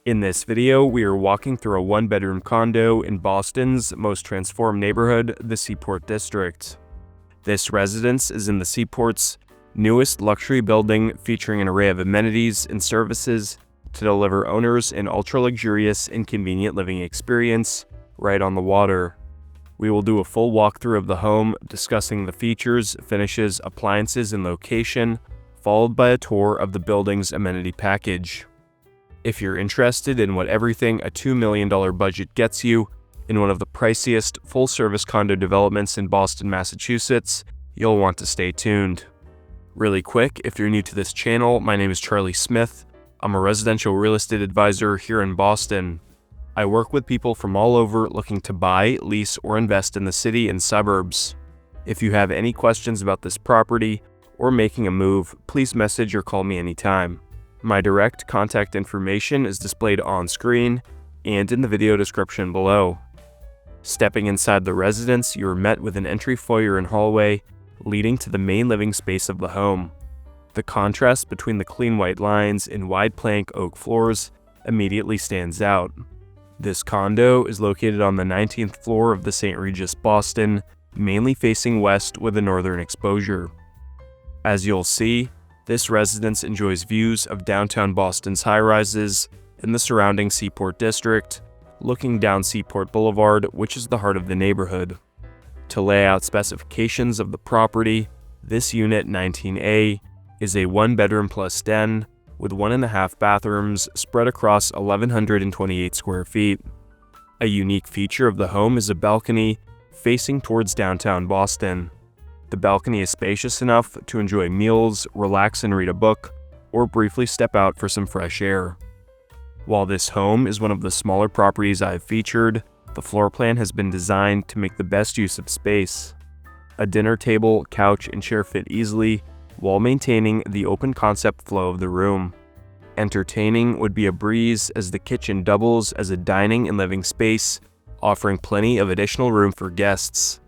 In this video, we are walking through a one-bedroom condo in Boston's most transformed neighborhood, the Seaport District. This residence is in the Seaport's newest luxury building, featuring an array of amenities and services to deliver owners an ultra-luxurious and convenient living experience right on the water. We will do a full walkthrough of the home, discussing the features, finishes, appliances, and location, followed by a tour of the building's amenity package. If you're interested in what everything a $2 million budget gets you in one of the priciest full-service condo developments in Boston, Massachusetts, you'll want to stay tuned. Really quick, if you're new to this channel, my name is Charlie Smith. I'm a residential real estate advisor here in Boston. I work with people from all over looking to buy, lease, or invest in the city and suburbs. If you have any questions about this property or making a move, please message or call me anytime. My direct contact information is displayed on screen and in the video description below. Stepping inside the residence, you are met with an entry foyer and hallway leading to the main living space of the home. The contrast between the clean white lines and wide plank oak floors immediately stands out. This condo is located on the 19th floor of the St. Regis Boston, mainly facing west with a northern exposure. As you'll see, this residence enjoys views of downtown Boston's high-rises and the surrounding Seaport District, looking down Seaport Boulevard, which is the heart of the neighborhood. To lay out specifications of the property, this unit 19A is a one-bedroom plus den with 1.5 bathrooms spread across 1,128 square feet. A unique feature of the home is a balcony facing towards downtown Boston. The balcony is spacious enough to enjoy meals, relax and read a book, or briefly step out for some fresh air. While this home is one of the smaller properties I have featured, the floor plan has been designed to make the best use of space. A dinner table, couch, and chair fit easily, while maintaining the open concept flow of the room. Entertaining would be a breeze, as the kitchen doubles as a dining and living space, offering plenty of additional room for guests.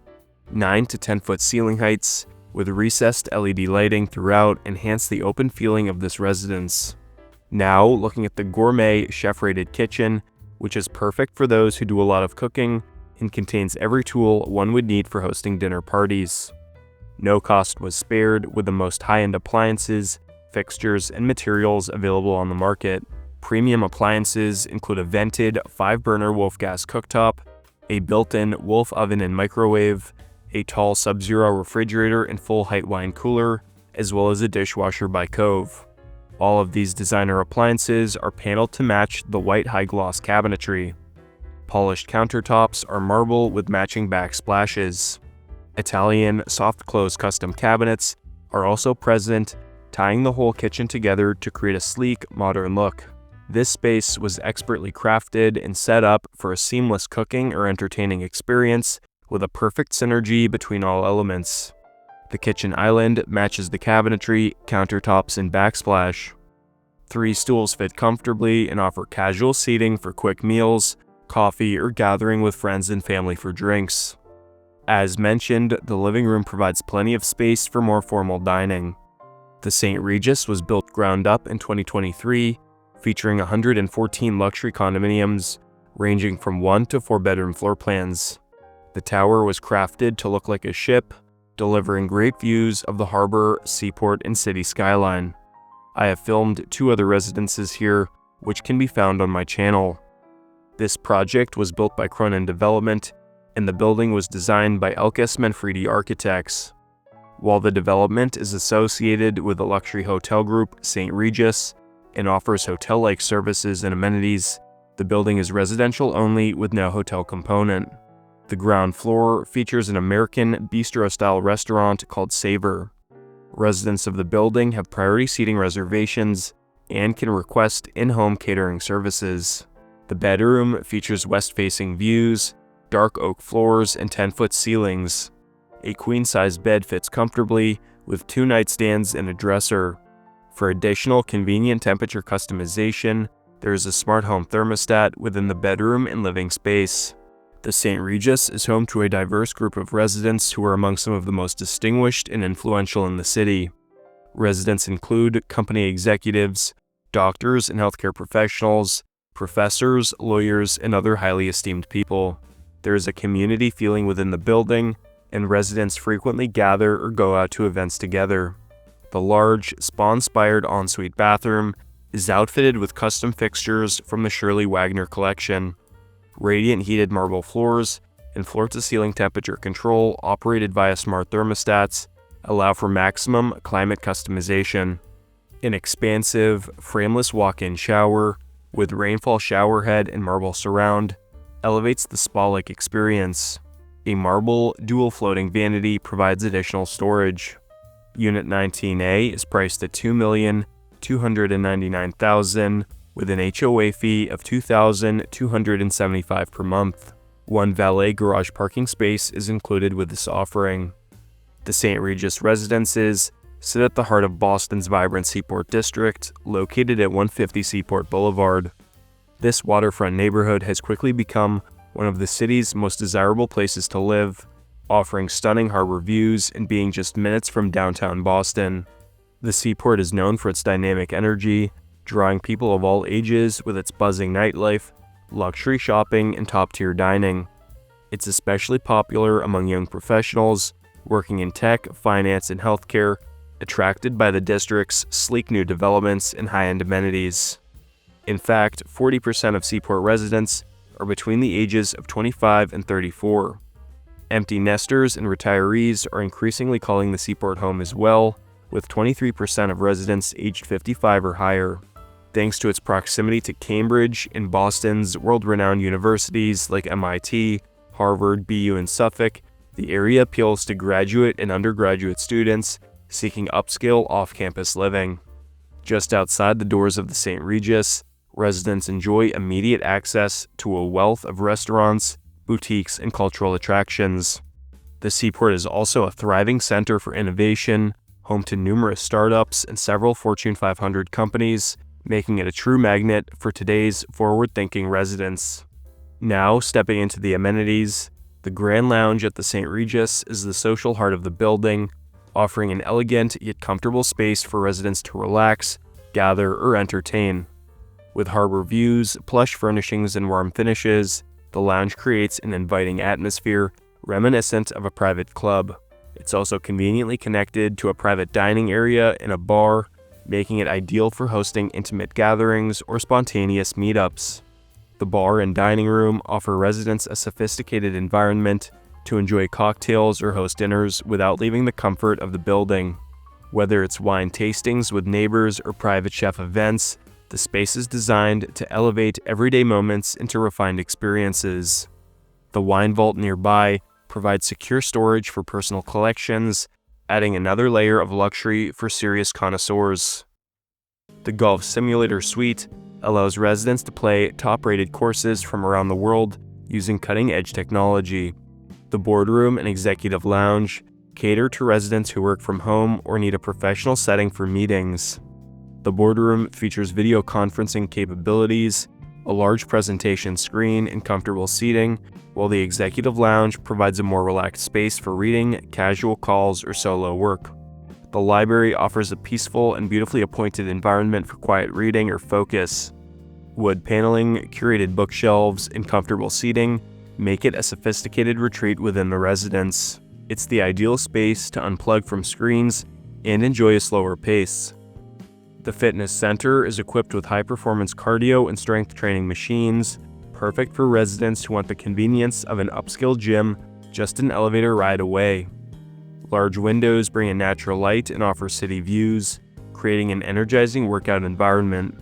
9 to 10 foot ceiling heights with recessed LED lighting throughout enhance the open feeling of this residence. Now, looking at the gourmet chef-rated kitchen, which is perfect for those who do a lot of cooking and contains every tool one would need for hosting dinner parties. No cost was spared, with the most high-end appliances, fixtures, and materials available on the market. Premium appliances include a vented 5-burner Wolf gas cooktop, a built-in Wolf oven and microwave, a tall Sub-Zero refrigerator and full-height wine cooler, as well as a dishwasher by Cove. All of these designer appliances are paneled to match the white high-gloss cabinetry. Polished countertops are marble with matching backsplashes. Italian soft-close custom cabinets are also present, tying the whole kitchen together to create a sleek, modern look. This space was expertly crafted and set up for a seamless cooking or entertaining experience, with a perfect synergy between all elements. The kitchen island matches the cabinetry, countertops, and backsplash. 3 stools fit comfortably and offer casual seating for quick meals, coffee, or gathering with friends and family for drinks. As mentioned, the living room provides plenty of space for more formal dining. The St. Regis was built ground up in 2023, featuring 114 luxury condominiums, ranging from 1 to 4 bedroom floor plans. The tower was crafted to look like a ship, delivering great views of the harbor, seaport, and city skyline. I have filmed 2 other residences here, which can be found on my channel. This project was built by Cronin Development, and the building was designed by Elkes Manfredi Architects. While the development is associated with the luxury hotel group St. Regis and offers hotel-like services and amenities, the building is residential only with no hotel component. The ground floor features an American bistro-style restaurant called Savor. Residents of the building have priority seating reservations and can request in-home catering services. The bedroom features west-facing views, dark oak floors, and 10-foot ceilings. A queen-size bed fits comfortably, with 2 nightstands and a dresser. For additional convenient temperature customization, there is a smart home thermostat within the bedroom and living space. The St. Regis is home to a diverse group of residents who are among some of the most distinguished and influential in the city. Residents include company executives, doctors and healthcare professionals, professors, lawyers, and other highly esteemed people. There is a community feeling within the building, and residents frequently gather or go out to events together. The large, spa-inspired ensuite bathroom is outfitted with custom fixtures from the Shirley Wagner collection. Radiant heated marble floors and floor-to-ceiling temperature control operated via smart thermostats allow for maximum climate customization. An expansive, frameless walk-in shower with rainfall shower head and marble surround elevates the spa-like experience. A marble dual floating vanity provides additional storage. Unit 19A is priced at $2,299,000 with an HOA fee of $2,275 per month. One valet garage parking space is included with this offering. The St. Regis Residences sit at the heart of Boston's vibrant Seaport District, located at 150 Seaport Boulevard. This waterfront neighborhood has quickly become one of the city's most desirable places to live, offering stunning harbor views and being just minutes from downtown Boston. The Seaport is known for its dynamic energy, drawing people of all ages with its buzzing nightlife, luxury shopping, and top-tier dining. It's especially popular among young professionals working in tech, finance, and healthcare, attracted by the district's sleek new developments and high-end amenities. In fact, 40% of Seaport residents are between the ages of 25 and 34. Empty nesters and retirees are increasingly calling the Seaport home as well, with 23% of residents aged 55 or higher. Thanks to its proximity to Cambridge and Boston's world-renowned universities like MIT, Harvard, BU, and Suffolk, the area appeals to graduate and undergraduate students seeking upscale off-campus living. Just outside the doors of the St. Regis, residents enjoy immediate access to a wealth of restaurants, boutiques, and cultural attractions. The Seaport is also a thriving center for innovation, home to numerous startups and several Fortune 500 companies, making it a true magnet for today's forward-thinking residents. Now, stepping into the amenities, the Grand Lounge at the St. Regis is the social heart of the building, offering an elegant yet comfortable space for residents to relax, gather, or entertain. With harbor views, plush furnishings, and warm finishes, the lounge creates an inviting atmosphere reminiscent of a private club. It's also conveniently connected to a private dining area and a bar, making it ideal for hosting intimate gatherings or spontaneous meetups. The bar and dining room offer residents a sophisticated environment to enjoy cocktails or host dinners without leaving the comfort of the building. Whether it's wine tastings with neighbors or private chef events, the space is designed to elevate everyday moments into refined experiences. The wine vault nearby provides secure storage for personal collections, adding another layer of luxury for serious connoisseurs. The Golf Simulator Suite allows residents to play top-rated courses from around the world using cutting-edge technology. The Boardroom and Executive Lounge cater to residents who work from home or need a professional setting for meetings. The Boardroom features video conferencing capabilities, a large presentation screen, and comfortable seating, while the Executive Lounge provides a more relaxed space for reading, casual calls, or solo work. The library offers a peaceful and beautifully appointed environment for quiet reading or focus. Wood paneling, curated bookshelves, and comfortable seating make it a sophisticated retreat within the residence. It's the ideal space to unplug from screens and enjoy a slower pace. The fitness center is equipped with high-performance cardio and strength training machines, perfect for residents who want the convenience of an upscale gym just an elevator ride away. Large windows bring in natural light and offer city views, creating an energizing workout environment.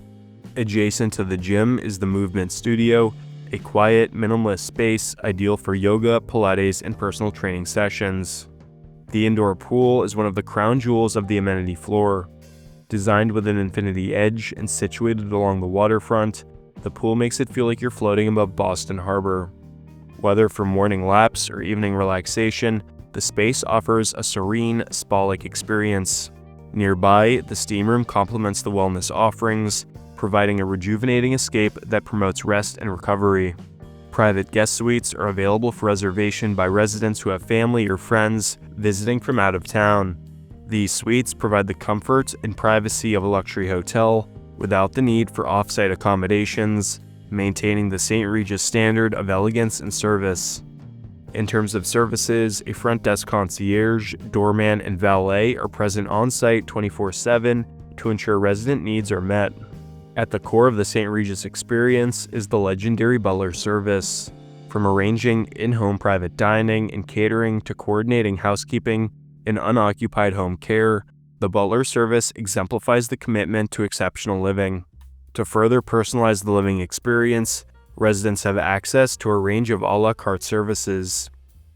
Adjacent to the gym is the Movement Studio, a quiet, minimalist space ideal for yoga, Pilates, and personal training sessions. The indoor pool is one of the crown jewels of the amenity floor. Designed with an infinity edge and situated along the waterfront, the pool makes it feel like you're floating above Boston Harbor. Whether for morning laps or evening relaxation, the space offers a serene, spa-like experience. Nearby, the steam room complements the wellness offerings, providing a rejuvenating escape that promotes rest and recovery. Private guest suites are available for reservation by residents who have family or friends visiting from out of town. These suites provide the comfort and privacy of a luxury hotel without the need for off-site accommodations, maintaining the St. Regis standard of elegance and service. In terms of services, a front desk concierge, doorman, and valet are present on-site 24/7 to ensure resident needs are met. At the core of the St. Regis experience is the legendary butler service. From arranging in-home private dining and catering to coordinating housekeeping and unoccupied home care, the butler service exemplifies the commitment to exceptional living. To further personalize the living experience, residents have access to a range of a la carte services.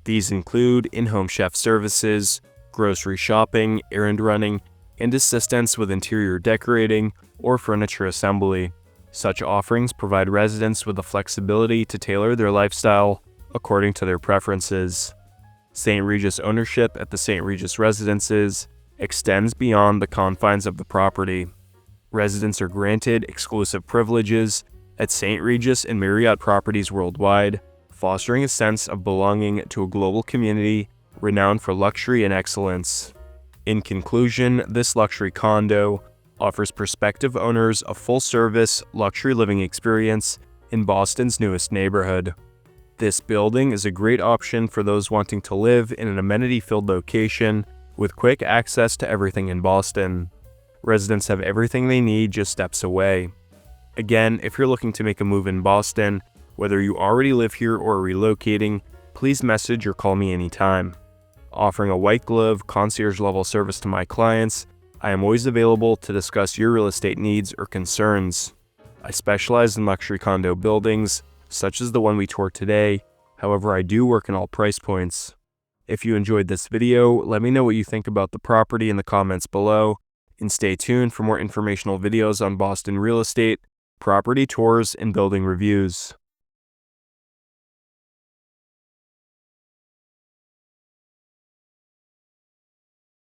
These include in-home chef services, grocery shopping, errand running, and assistance with interior decorating or furniture assembly. Such offerings provide residents with the flexibility to tailor their lifestyle according to their preferences. St. Regis ownership at the St. Regis Residences extends beyond the confines of the property. Residents are granted exclusive privileges at St. Regis and Marriott properties worldwide, fostering a sense of belonging to a global community renowned for luxury and excellence. In conclusion, this luxury condo offers prospective owners a full-service, luxury living experience in Boston's newest neighborhood. This building is a great option for those wanting to live in an amenity-filled location with quick access to everything in Boston. Residents have everything they need just steps away. Again, if you're looking to make a move in Boston, whether you already live here or are relocating, please message or call me anytime. Offering a white glove, concierge-level service to my clients, I am always available to discuss your real estate needs or concerns. I specialize in luxury condo buildings, such as the one we toured today. However, I do work in all price points. If you enjoyed this video, let me know what you think about the property in the comments below, and stay tuned for more informational videos on Boston real estate, property tours, and building reviews.